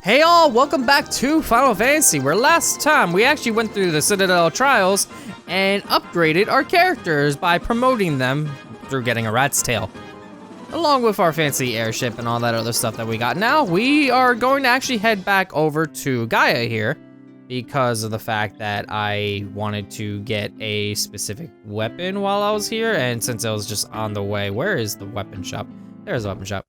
Hey all, welcome back to Final Fantasy, where last time we actually went through the Citadel Trials and upgraded our characters by promoting them through getting a rat's tail. Along with our fancy airship and all that other stuff that we got. Now, we are going to actually head back over to Gaia here because of the fact that I wanted to get a specific weapon while I was here, and since I was just on the way, where is the weapon shop? There's the weapon shop.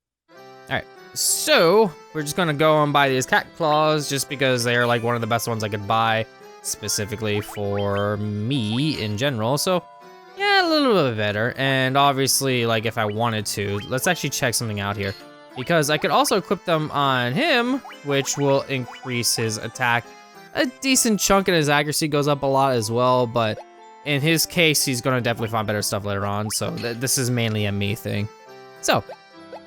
All right. So, we're just gonna go and buy these cat claws just because they're like one of the best ones I could buy specifically for me in general. So, yeah, a little bit better. And obviously, like if I wanted to, let's actually check something out here because I could also equip them on him, which will increase his attack a decent chunk and his accuracy goes up a lot as well. But in his case, he's gonna definitely find better stuff later on. So this is mainly a me thing. So,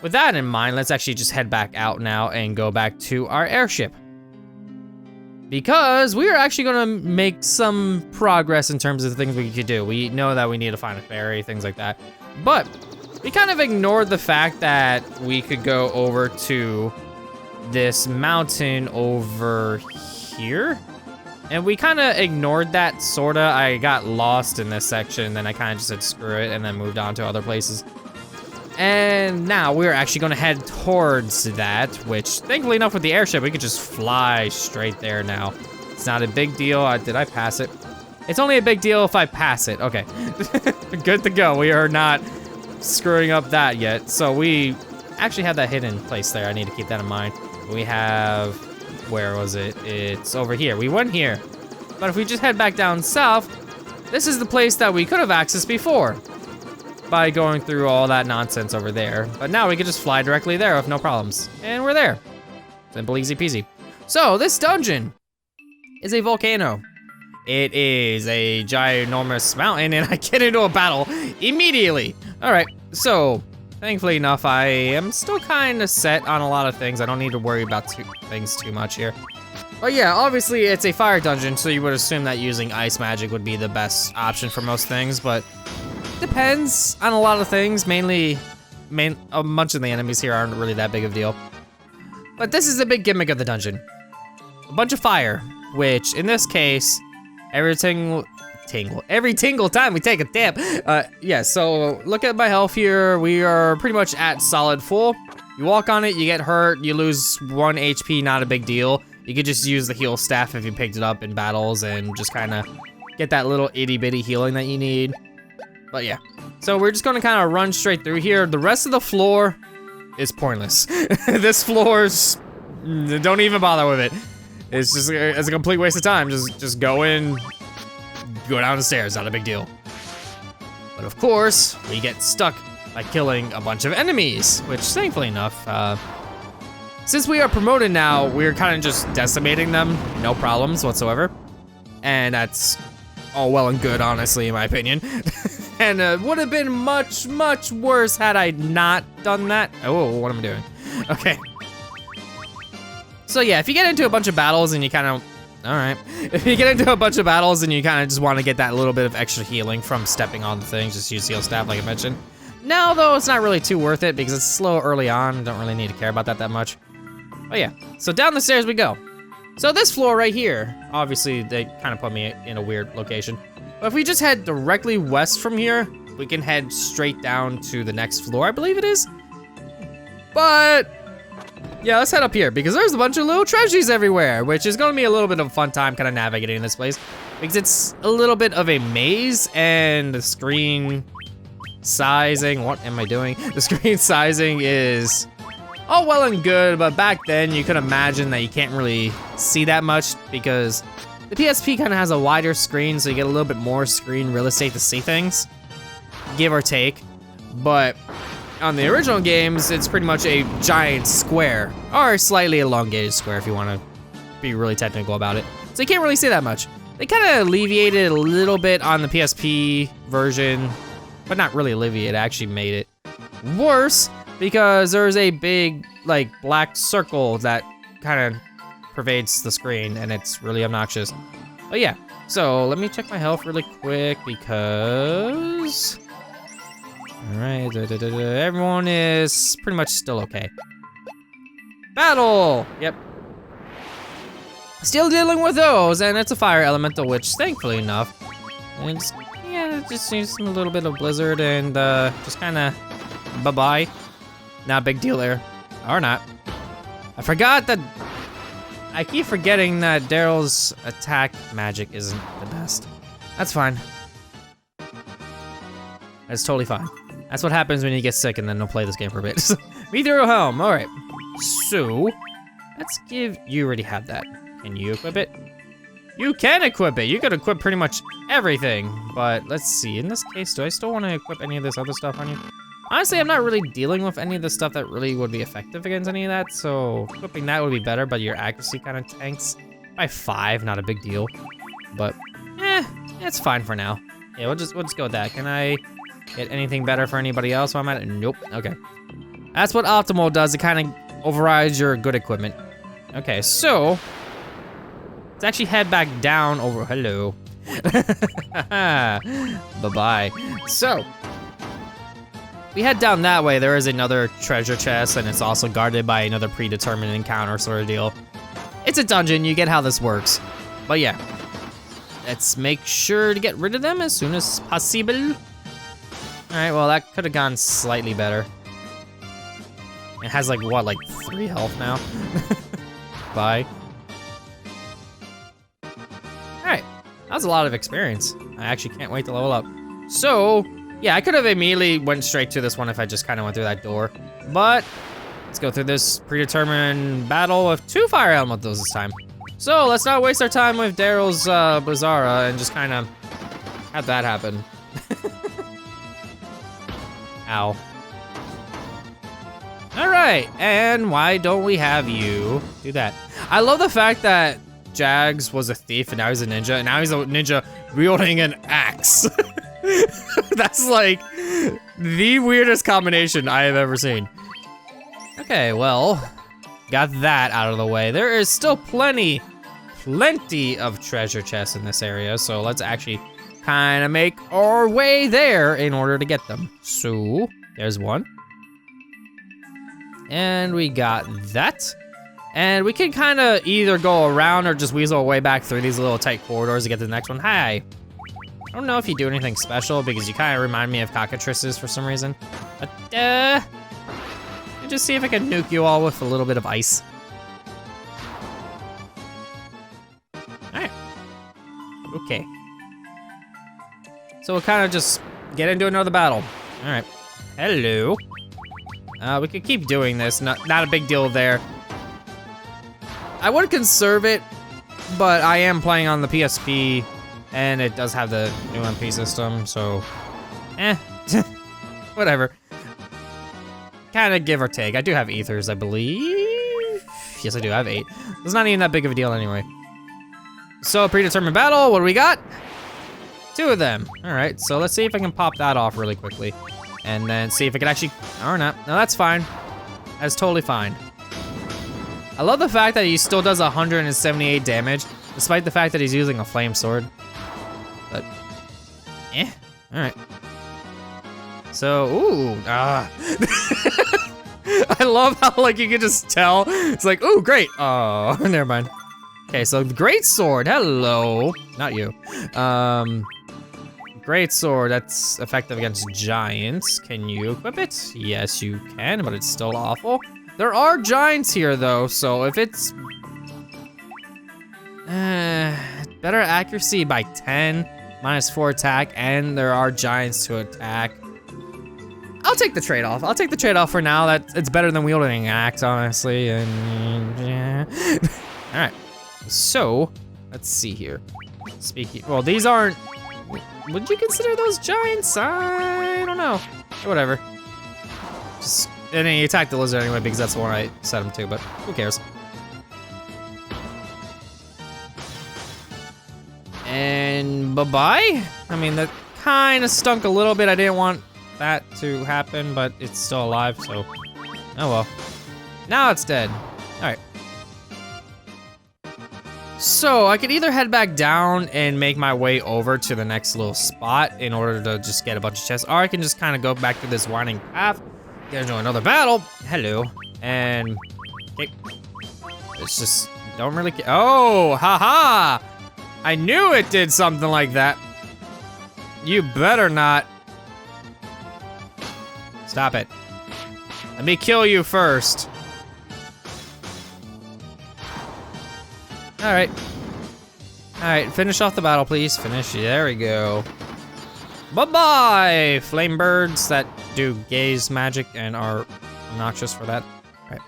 with that in mind, let's actually just head back out now and go back to our airship. Because we are actually gonna make some progress in terms of the things we could do. We know that we need to find a ferry, things like that. But we kind of ignored the fact that we could go over to this mountain over here. And we kind of ignored that, sorta. I got lost in this section, then I kind of just said screw it and then moved on to other places. And now we're actually gonna head towards that, which thankfully enough with the airship, we could just fly straight there now. It's not a big deal. Did I pass it? It's only a big deal if I pass it. Okay, good to go. We are not screwing up that yet. So we actually have that hidden place there. I need to keep that in mind. We have, where was it? It's over here. We went here. But if we just head back down south, this is the place that we could have accessed before by going through all that nonsense over there. But now we can just fly directly there with no problems. And we're there. Simple, easy peasy. So this dungeon is a volcano. It is a ginormous mountain and I get into a battle immediately. All right, so thankfully enough, I am still kind of set on a lot of things. I don't need to worry about things too much here. But yeah, obviously it's a fire dungeon, so you would assume that using ice magic would be the best option for most things, but depends on a lot of things. Mainly, a bunch of the enemies here aren't really that big of a deal. But this is the big gimmick of the dungeon. A bunch of fire, which in this case, every tingle time we take a dip. Yeah, so look at my health here. We are pretty much at solid full. You walk on it, you get hurt, you lose 1 HP, not a big deal. You could just use the heal staff if you picked it up in battles and just kind of get that little itty bitty healing that you need. But yeah, so we're just gonna kind of run straight through here. The rest of the floor is pointless. This floor's, don't even bother with it. It's just, it's a complete waste of time. Just go in, go down the stairs, not a big deal. But of course, we get stuck by killing a bunch of enemies, which thankfully enough, since we are promoted now, we're kind of just decimating them, no problems whatsoever. And that's all well and good, honestly, in my opinion. And would have been much, much worse had I not done that. Oh, what am I doing? Okay. So yeah, if you get into a bunch of battles and you kind of, all right. If you get into a bunch of battles and you kind of just want to get that little bit of extra healing from stepping on the things, just use heal staff like I mentioned. Now though, it's not really too worth it because it's slow early on. Don't really need to care about that much. But yeah, so down the stairs we go. So this floor right here, obviously they kind of put me in a weird location. But if we just head directly west from here, we can head straight down to the next floor, I believe it is. But yeah, let's head up here because there's a bunch of little treasures everywhere, which is gonna be a little bit of a fun time kind of navigating this place because it's a little bit of a maze and the screen sizing, what am I doing? The screen sizing is all well and good, but back then you could imagine that you can't really see that much because the PSP kind of has a wider screen, so you get a little bit more screen real estate to see things, give or take. But on the original games, it's pretty much a giant square, or a slightly elongated square if you want to be really technical about it. So you can't really see that much. They kind of alleviated a little bit on the PSP version, but not really alleviated, actually made it worse because there's a big, like, black circle that kind of pervades the screen and it's really obnoxious. But yeah, so let me check my health really quick because, all right, everyone is pretty much still okay. Battle, yep. Still dealing with those, and it's a fire elemental, which thankfully enough, it's, yeah, it just needs a little bit of blizzard and just kind of bye-bye. Not a big deal there, or not. I forgot that, I keep forgetting that Daryl's attack magic isn't the best. That's fine. That's totally fine. That's what happens when you get sick and then don't play this game for a bit. Mithril Helm, all right. So, let's give, you already have that. Can you equip it? You can equip it. You could equip pretty much everything. But let's see, in this case, do I still want to equip any of this other stuff on you? Honestly, I'm not really dealing with any of the stuff that really would be effective against any of that. So equipping that would be better, but your accuracy kind of tanks by 5, not a big deal. But, it's fine for now. Yeah, we'll just go with that. Can I get anything better for anybody else while I'm at it? Nope, okay. That's what optimal does, it kind of overrides your good equipment. Okay, so, let's actually head back down over, hello. Bye-bye. So, we head down that way, there is another treasure chest, and it's also guarded by another predetermined encounter sort of deal. It's a dungeon, you get how this works. But yeah, let's make sure to get rid of them as soon as possible. All right, well, that could have gone slightly better. It has like, what, like 3 health now? Bye. All right, that was a lot of experience. I actually can't wait to level up. So, yeah, I could have immediately went straight to this one if I just kind of went through that door. But, let's go through this predetermined battle with 2 fire elementals this time. So, let's not waste our time with Daryl's Blizzara and just kind of have that happen. Ow. All right, and why don't we have you do that? I love the fact that Jags was a thief and now he's a ninja, and now he's a ninja wielding an axe. That's like the weirdest combination I have ever seen. Okay, well, got that out of the way. There is still plenty of treasure chests in this area, so let's actually kind of make our way there in order to get them. So, there's one. And we got that. And we can kind of either go around or just weasel our way back through these little tight corridors to get to the next one. Hi. I don't know if you do anything special because you kind of remind me of cockatrices for some reason. But, just see if I can nuke you all with a little bit of ice. Alright. Okay. So we'll kind of just get into another battle. All right, hello. We could keep doing this, not a big deal there. I would conserve it, but I am playing on the PSP, and it does have the new MP system, so, whatever. Kind of give or take. I do have ethers, I believe. Yes, I do, I have 8. It's not even that big of a deal anyway. So, predetermined battle, what do we got? 2 of them. All right, so let's see if I can pop that off really quickly. And then see if I can actually, or not. No, that's fine. That's totally fine. I love the fact that he still does 178 damage, despite the fact that he's using a flame sword. But, all right. So, ooh, I love how, like, you can just tell. It's like, ooh, great. Oh, never mind. Okay, so great sword, hello. Not you. Great sword, that's effective against giants. Can you equip it? Yes, you can, but it's still awful. There are giants here though, so if it's better accuracy by 10, -4 attack, and there are giants to attack. I'll take the trade-off. I'll take the trade-off for now. That it's better than wielding an axe, honestly. And yeah. All right. So let's see here. Speaking. Well, these aren't. Would you consider those giants? I don't know. Whatever. Just and then he attacked the lizard anyway because that's the one I set him to. But who cares? And bye-bye. I mean that kind of stunk a little bit. I didn't want that to happen, but it's still alive. So oh well. Now it's dead. All right. So I could either head back down and make my way over to the next little spot in order to just get a bunch of chests, or I can just kind of go back to this winding path, get into another battle. Hello, and okay. Let's just don't really care. Oh, haha! I knew it did something like that. You better not. Stop it. Let me kill you first. All right. All right, finish off the battle, please. Finish, there we go. Bye-bye, flame birds that do gaze magic and are obnoxious for that. All right,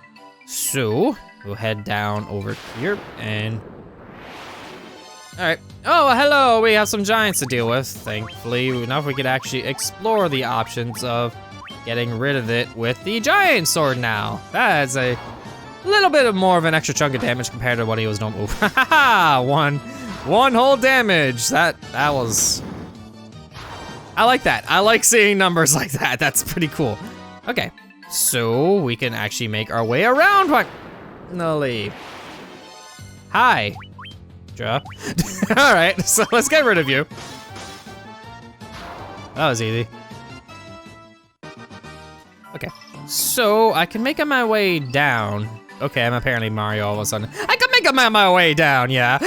so we'll head down over here and, all right. Oh, hello, we have some giants to deal with, thankfully. Now we could actually explore the options of getting rid of it with the giant sword now. That's a little bit of more of an extra chunk of damage compared to what he was normal. Haha, one whole damage. That was, I like that. I like seeing numbers like that. That's pretty cool. Okay, so we can actually make our way around finally. Hi, All right, so let's get rid of you. That was easy. Okay, so I can make my way down. Okay, I'm apparently Mario all of a sudden. I can make my way down, yeah.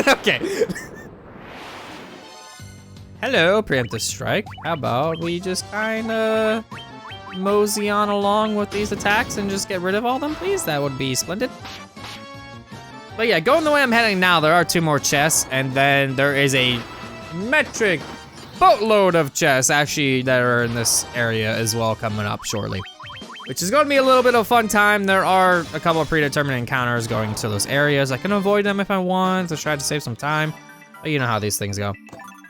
Okay. Hello, preemptive strike. How about we just kinda mosey on along with these attacks and just get rid of all of them, please? That would be splendid. But yeah, going the way I'm heading now, there are 2 more chests, and then there is a metric boatload of chests actually that are in this area as well coming up shortly, which is going to be a little bit of a fun time. There are a couple of predetermined encounters going to those areas. I can avoid them if I want to try to save some time, but you know how these things go.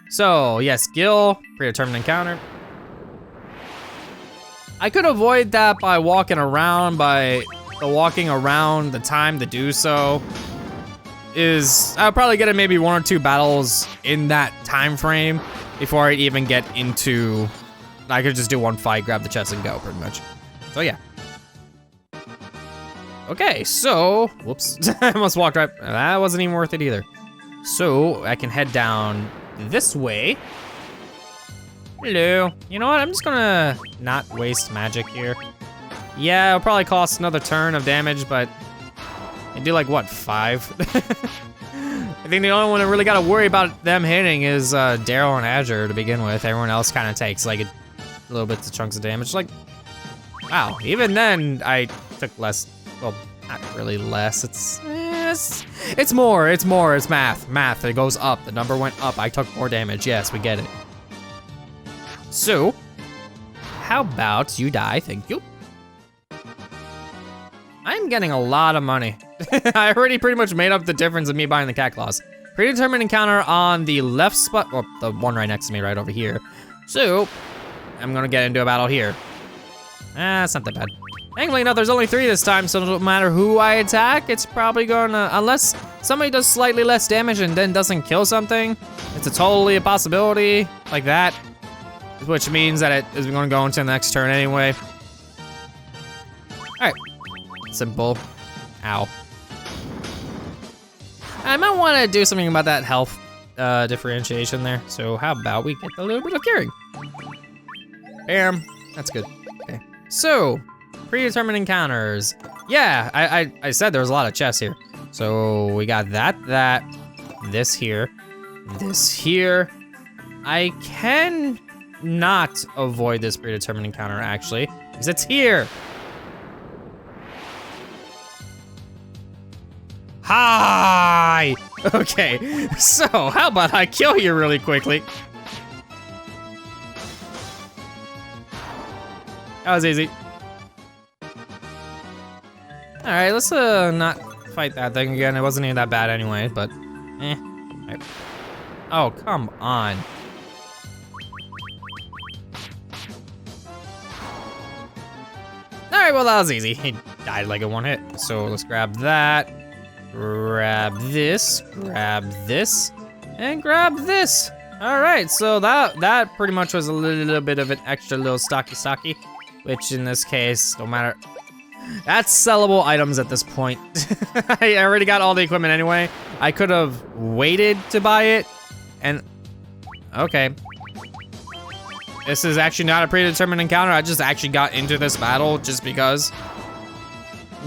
So yes, Gil, predetermined encounter. I could avoid that by walking around, the time to do so is, I'll probably get in maybe 1 or 2 battles in that time frame before I even get into, I could just do 1 fight, grab the chest and go pretty much. So yeah. Okay, so, whoops, I almost walked right, that wasn't even worth it either. So I can head down this way. Hello. You know what, I'm just gonna not waste magic here. Yeah, it'll probably cost another turn of damage, but I do like, what, 5? I think the only one that really gotta worry about them hitting is Daryl and Azure to begin with. Everyone else kind of takes like a little bit of chunks of damage. Like, wow, even then I took less, well, not really less. It's more, it's math, it goes up. The number went up, I took more damage. Yes, we get it. So, how about you die, thank you. I'm getting a lot of money. I already pretty much made up the difference of me buying the cat claws. Predetermined encounter on the left spot, or the one right next to me, right over here. So, I'm gonna get into a battle here. It's not that bad. Thankfully enough, there's only 3 this time, so no matter who I attack, it's probably gonna, unless somebody does slightly less damage and then doesn't kill something, it's totally a possibility like that, which means that it is gonna go into the next turn anyway. All right. Simple. Ow. I might want to do something about that health differentiation there. So how about we get a little bit of curing? Bam. That's good. Okay. So, predetermined encounters. Yeah, I said there was a lot of chests here. So we got that, this here. I can not avoid this predetermined encounter actually, because it's here. Hi! Okay, so how about I kill you really quickly? That was easy. All right, let's not fight that thing again. It wasn't even that bad anyway, but eh. Right. Oh, come on. All right, well, that was easy. He died like a 1 hit. So let's grab that. Grab this, and grab this. All right, so that pretty much was a little bit of an extra little stocky, which in this case, no matter, that's sellable items at this point. I already got all the equipment anyway. I could have waited to buy it, and okay. This is actually not a predetermined encounter. I just actually got into this battle just because,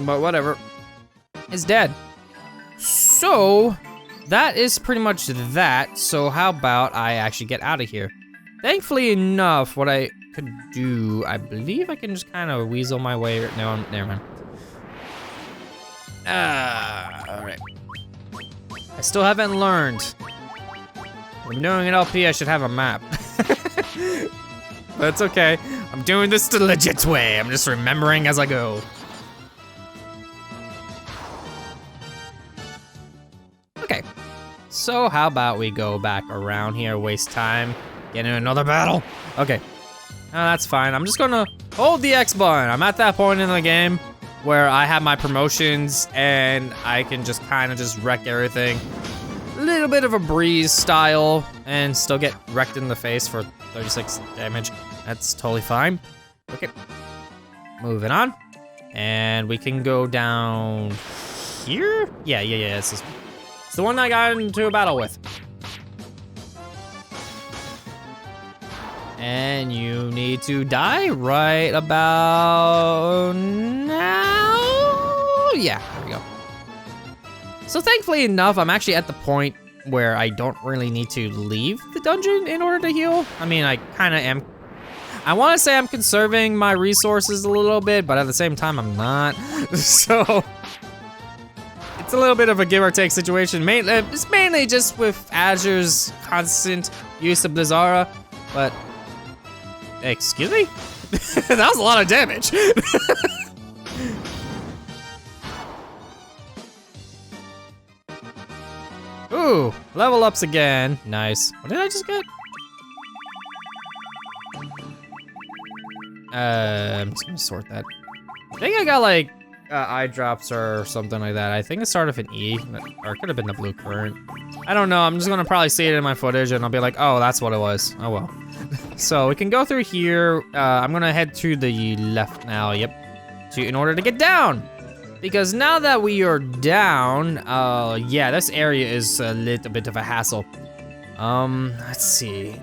but whatever. It's dead. So that is pretty much that. So how about I actually get out of here? Thankfully enough, what I could do, I believe I can just kind of weasel my way. No, never mind. All right. I still haven't learned. If I'm doing an LP, I should have a map. But it's okay. I'm doing this the legit way. I'm just remembering as I go. Okay. So how about we go back around here, waste time, get in another battle? Okay. That's fine. I'm just gonna hold the X button. I'm at that point in the game where I have my promotions and I can just kind of just wreck everything. A little bit of a breeze style and still get wrecked in the face for 36 damage. That's totally fine. Okay, moving on. And we can go down here? Yeah, it's this one. It's the one I got into a battle with. And you need to die right about now. Yeah, there we go. So thankfully enough, I'm actually at the point where I don't really need to leave the dungeon in order to heal. I mean, I kind of am. I want to say I'm conserving my resources a little bit, but at the same time, I'm not. So it's a little bit of a give or take situation. It's mainly just with Azure's constant use of Blizzara, but excuse me? That was a lot of damage. Ooh, level ups again. Nice. What did I just get? I'm just gonna sort that. I think I got like eye drops or something like that. I think it started with an E, or it could have been the blue current. I don't know. I'm just gonna probably see it in my footage and I'll be like, oh, that's what it was. Oh well. So we can go through here. I'm gonna head to the left now. Yep. In order to get down. Because now that we are down, yeah, this area is a little bit of a hassle. Let's see.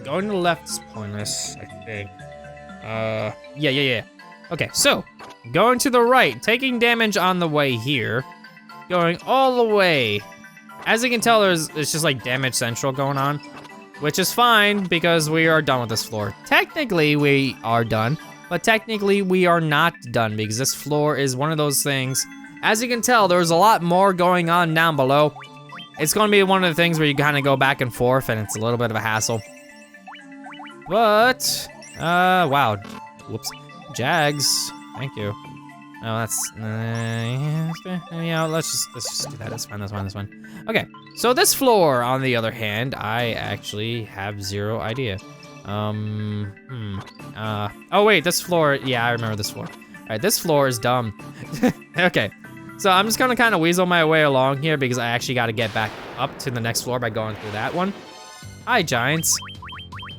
Going to the left is pointless, I think. Yeah. Okay, so going to the right, taking damage on the way here, going all the way. As you can tell, it's just like damage central going on, which is fine because we are done with this floor. Technically, we are done. But technically, we are not done because this floor is one of those things. As you can tell, there's a lot more going on down below. It's gonna be one of the things where you kind of go back and forth and it's a little bit of a hassle. But, wow. Whoops. Jags, thank you. No, that's, yeah, let's just do that. That's fine. Okay, so this floor, on the other hand, I actually have zero idea. Oh wait, this floor, yeah, I remember this floor. All right, this floor is dumb. Okay, so I'm just gonna kind of weasel my way along here because I actually gotta get back up to the next floor by going through that one. Hi, giants.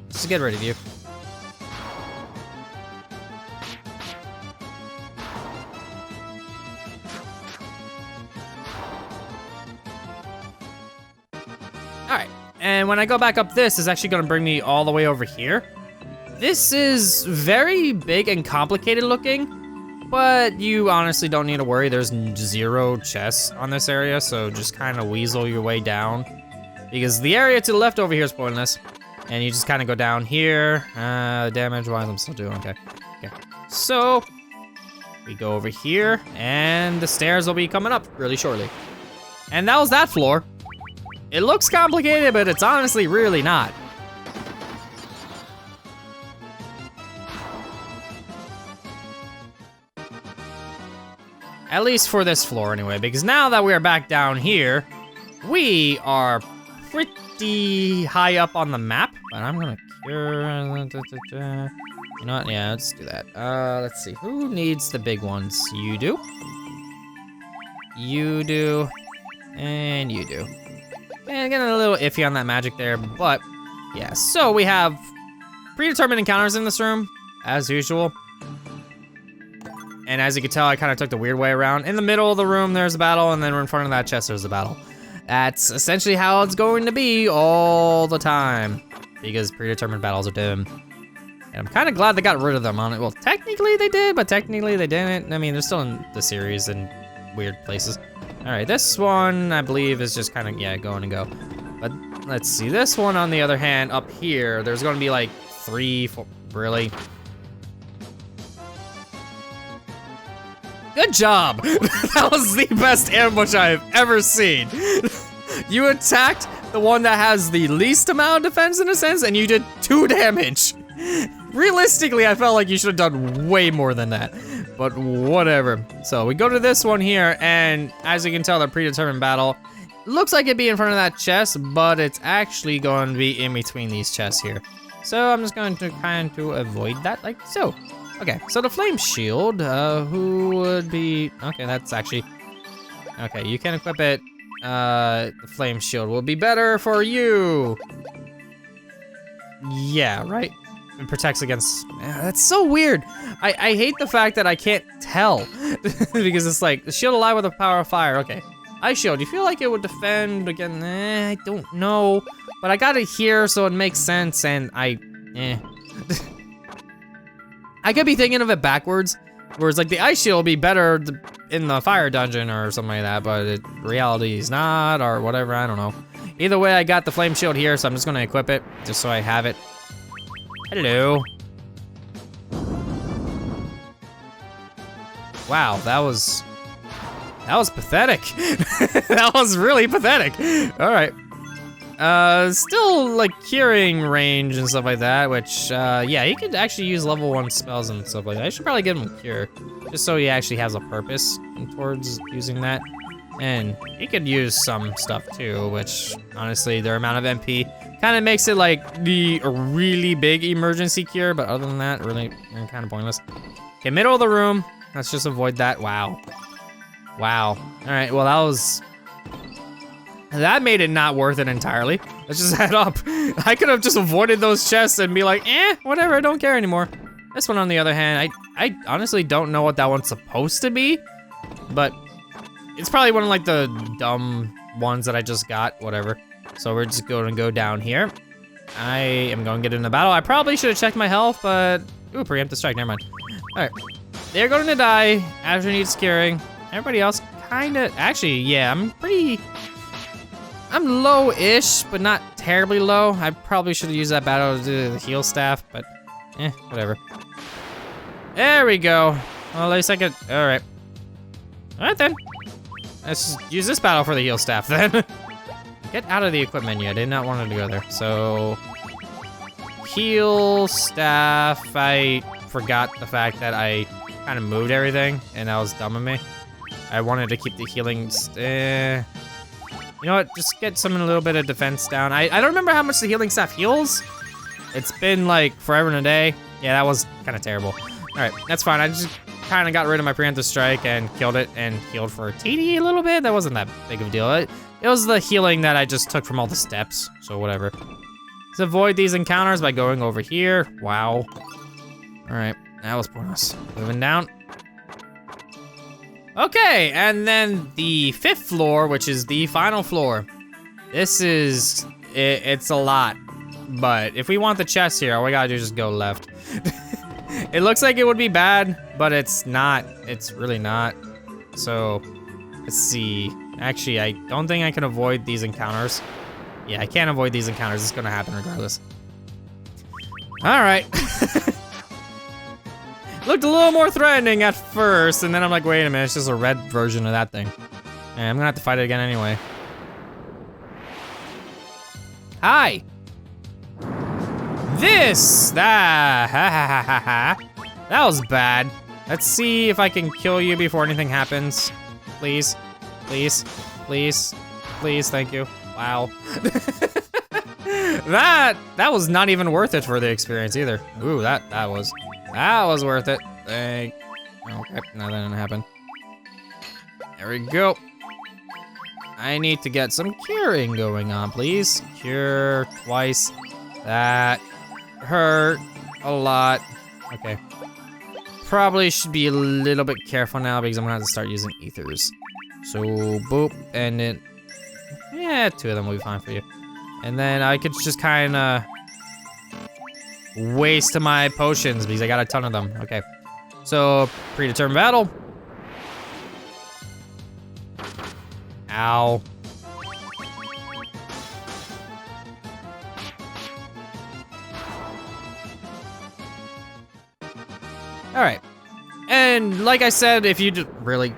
Just get rid of you. All right. And when I go back up this, it's actually gonna bring me all the way over here. This is very big and complicated looking, but you honestly don't need to worry. There's 0 chests on this area, so just kind of weasel your way down. Because the area to the left over here is pointless. And you just kind of go down here. Damage-wise, I'm still doing okay. Okay, so we go over here, and the stairs will be coming up really shortly. And that was that floor. It looks complicated, but it's honestly really not. At least for this floor anyway, because now that we are back down here, we are pretty high up on the map, but I'm gonna cure, you know what, yeah, let's do that. Let's see, who needs the big ones? You do, you do, and you do. And getting a little iffy on that magic there, but yeah, so we have predetermined encounters in this room, as usual. And as you can tell, I kind of took the weird way around. In the middle of the room, there's a battle, and then in front of that chest, there's a battle. That's essentially how it's going to be all the time, because predetermined battles are dim. And I'm kind of glad they got rid of them on it. Well, technically they did, but technically they didn't. I mean, they're still in the series in weird places. All right, this one, I believe, is just kind of, yeah, going to go. But let's see, this one, on the other hand, up here, there's gonna be like 3, 4, really? Good job! That was the best ambush I've ever seen. You attacked the one that has the least amount of defense in a sense, and you did 2 damage. Realistically, I felt like you should have done way more than that, but whatever. So we go to this one here, and as you can tell, the predetermined battle looks like it'd be in front of that chest, but it's actually going to be in between these chests here. So I'm just going to kind of avoid that like so. Okay, so the flame shield, who would be, okay, that's actually, okay, you can equip it. The flame shield will be better for you. Yeah, right? It protects against, that's so weird. I hate the fact that I can't tell because it's like, the shield alive with the power of fire, okay. Ice shield, you feel like it would defend again? I don't know, but I got it here, so it makes sense, and I could be thinking of it backwards, whereas like the ice shield will be better in the fire dungeon or something like that, but reality is not, or whatever, I don't know. Either way, I got the flame shield here, so I'm just gonna equip it, just so I have it. Hello. Wow, that was pathetic. That was really pathetic. All right. Still like curing range and stuff like that, which, yeah, he could actually use level 1 spells and stuff like that. I should probably give him cure, just so he actually has a purpose towards using that. And he could use some stuff too, which honestly, their amount of MP kind of makes it like the really big emergency cure, but other than that, really kind of pointless. Okay, middle of the room. Let's just avoid that. Wow. Wow. All right, well, that made it not worth it entirely. Let's just head up. I could have just avoided those chests and be like, whatever, I don't care anymore. This one, on the other hand, I honestly don't know what that one's supposed to be, but it's probably one of like the dumb ones that I just got, whatever. So we're just going to go down here. I am going to get in the battle. I probably should have checked my health, but, ooh, preemptive strike, never mind. All right, they're going to die. Azure needs curing. Everybody else kinda, actually, yeah, I'm low-ish, but not terribly low. I probably should have used that battle to do the heal staff, but whatever. There we go. Well, at least I could, all right. All right then. Let's just use this battle for the heal staff then. Get out of the equip menu, I did not want it to go there. So, heal staff, I forgot the fact that I kind of moved everything, and that was dumb of me. I wanted to keep the healing, you know what, just get some a little bit of defense down. I don't remember how much the healing staff heals. It's been like forever and a day. Yeah, that was kind of terrible. All right, that's fine. I just kind of got rid of my preemptive strike and killed it and healed for TD a little bit. That wasn't that big of a deal. It was the healing that I just took from all the steps, so whatever. Let's avoid these encounters by going over here. Wow. All right, that was pointless. Moving down. Okay, and then the 5th floor, which is the final floor. This is, it's a lot, but if we want the chest here, all we gotta do is just go left. It looks like it would be bad, but it's not. It's really not. So, let's see. Actually, I don't think I can avoid these encounters. Yeah, I can't avoid these encounters. It's gonna happen regardless. All right. Looked a little more threatening at first, and then I'm like, wait a minute, it's just a red version of that thing. And I'm gonna have to fight it again anyway. Hi! That was bad. Let's see if I can kill you before anything happens. Please, please, please, please, thank you. Wow. That was not even worth it for the experience either. Ooh, that was worth it. Okay, no, that didn't happen. There we go. I need to get some curing going on, please. Cure twice. That hurt a lot. Okay. Probably should be a little bit careful now because I'm gonna have to start using ethers. So, boop, and then, yeah, 2 of them will be fine for you. And then I could just kinda waste my potions because I got a ton of them. Okay. So, predetermined battle. Ow. All right. And like I said, if you just really...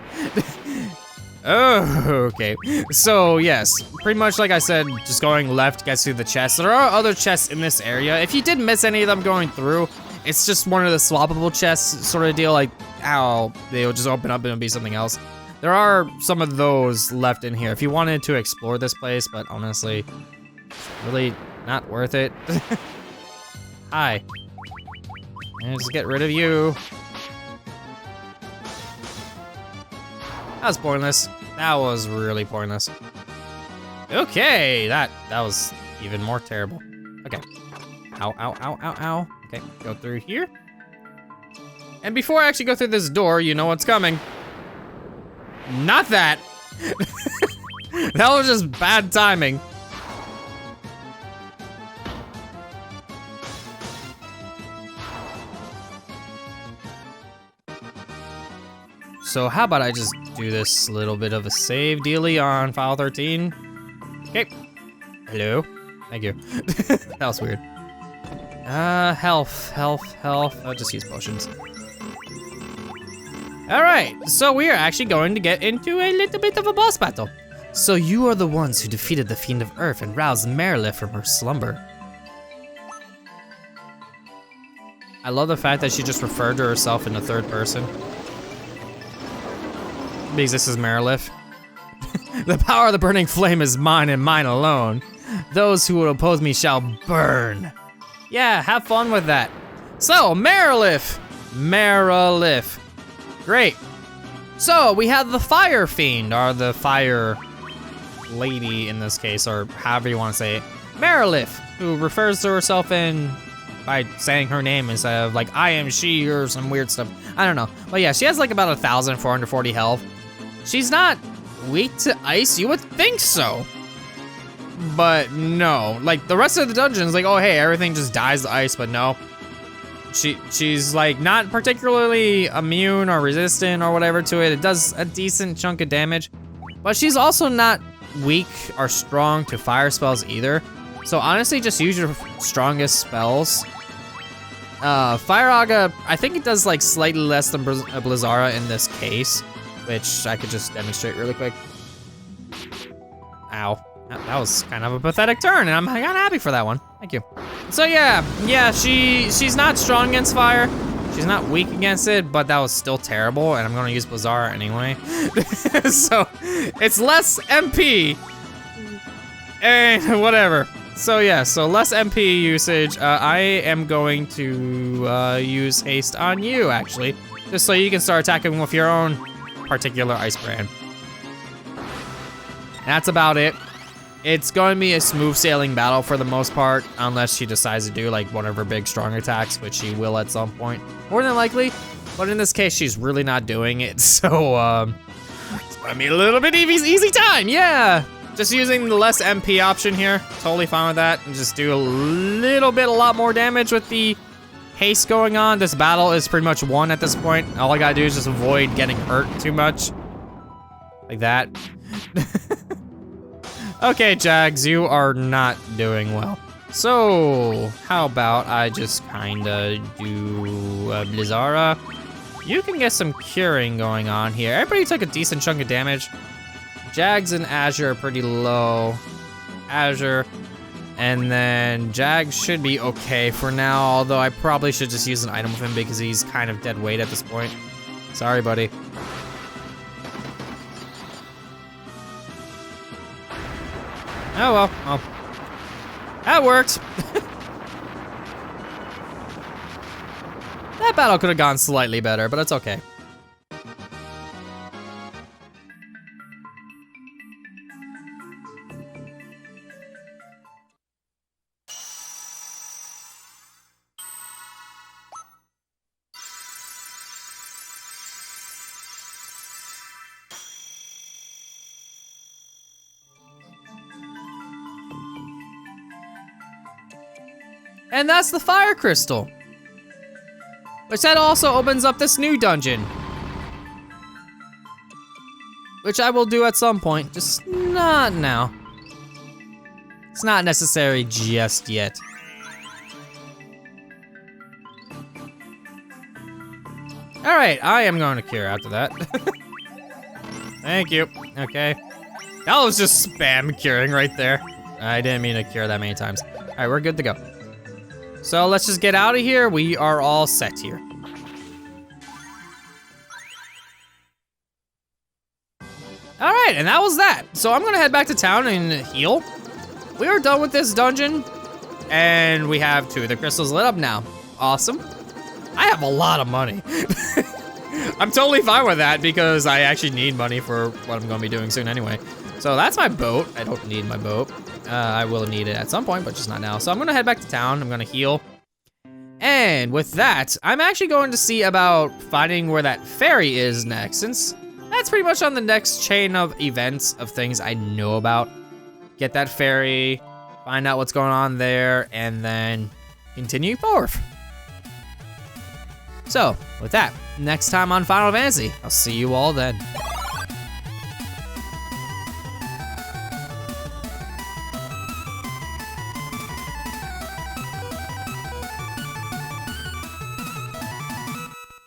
Oh, okay. So yes, pretty much like I said, just going left gets through the chests. There are other chests in this area. If you did miss any of them going through, it's just one of the swappable chests sort of deal, like, ow, they'll just open up and it'll be something else. There are some of those left in here if you wanted to explore this place, but honestly, really not worth it. Hi. Let's get rid of you. That was pointless. That was really pointless. Okay, that was even more terrible. Okay. Ow, ow, ow, ow, ow. Okay, go through here. And before I actually go through this door, you know what's coming. Not that. That was just bad timing. So how about I just do this little bit of a save dealy on file 13? Okay. Hello. Thank you. That was weird. Health. I'll just use potions. All right, so we are actually going to get into a little bit of a boss battle. So you are the ones who defeated the Fiend of Earth and roused Merilith from her slumber. I love the fact that she just referred to herself in the third person. Because this is Merilith. The power of the burning flame is mine and mine alone. Those who will oppose me shall burn. Yeah, have fun with that. So, Merilith. Great. So, we have the Fire Fiend, or the Fire Lady in this case, or however you want to say it. Merilith, who refers to herself by saying her name instead of like, I am she, or some weird stuff. I don't know. But yeah, she has like about 1,440 health. She's not weak to ice, you would think so. But no, like the rest of the dungeons, like, oh hey, everything just dies to ice, but no. She's like not particularly immune or resistant or whatever to it. It does a decent chunk of damage, but she's also not weak or strong to fire spells either. So honestly, just use your strongest spells. Fire Aga, I think it does like slightly less than Blizzara in this case, which I could just demonstrate really quick. Ow. That was kind of a pathetic turn, and I'm kind of happy for that one. Thank you. So yeah, she's not strong against fire. She's not weak against it, but that was still terrible, and I'm gonna use Blizzara anyway. So it's less MP, and whatever. So yeah, so less MP usage. I am going to use haste on you, actually, just so you can start attacking with your own particular ice brand. That's about it. It's going to be a smooth sailing battle for the most part, unless she decides to do like one of her big strong attacks, which she will at some point, more than likely. But in this case, she's really not doing it, so it's going to be a little bit easy time, yeah. Just using the less MP option here, totally fine with that, and just do a lot more damage with the haste going on. This battle is pretty much won at this point. All I gotta do is just avoid getting hurt too much, like that. Okay, Jags, you are not doing well. So, how about I just kinda do Blizzara? You can get some curing going on here. Everybody took a decent chunk of damage. Jags and Azure are pretty low. Azure, and then Jags should be okay for now, although I probably should just use an item with him because he's kind of dead weight at this point. Sorry, buddy. Oh well, that worked. That battle could have gone slightly better, but it's okay. And that's the fire crystal, which that also opens up this new dungeon. which I will do at some point, just not now. It's not necessary just yet. All right, I am going to cure after that. Thank you, okay. That was just spam curing right there. I didn't mean to cure that many times. All right, we're good to go. So let's just get out of here. We are all set here. All right, and that was that. So I'm gonna head back to town and heal. We are done with this dungeon, and we have 2 of the crystals lit up now. Awesome. I have a lot of money. I'm totally fine with that because I actually need money for what I'm gonna be doing soon anyway. So that's my boat. I don't need my boat. I will need it at some point, but just not now. So I'm gonna head back to town. I'm gonna heal. And with that, I'm actually going to see about finding where that ferry is next, since that's pretty much on the next chain of events of things I know about. Get that ferry, find out what's going on there, and then continue forward. So, with that, next time on Final Fantasy, I'll see you all then.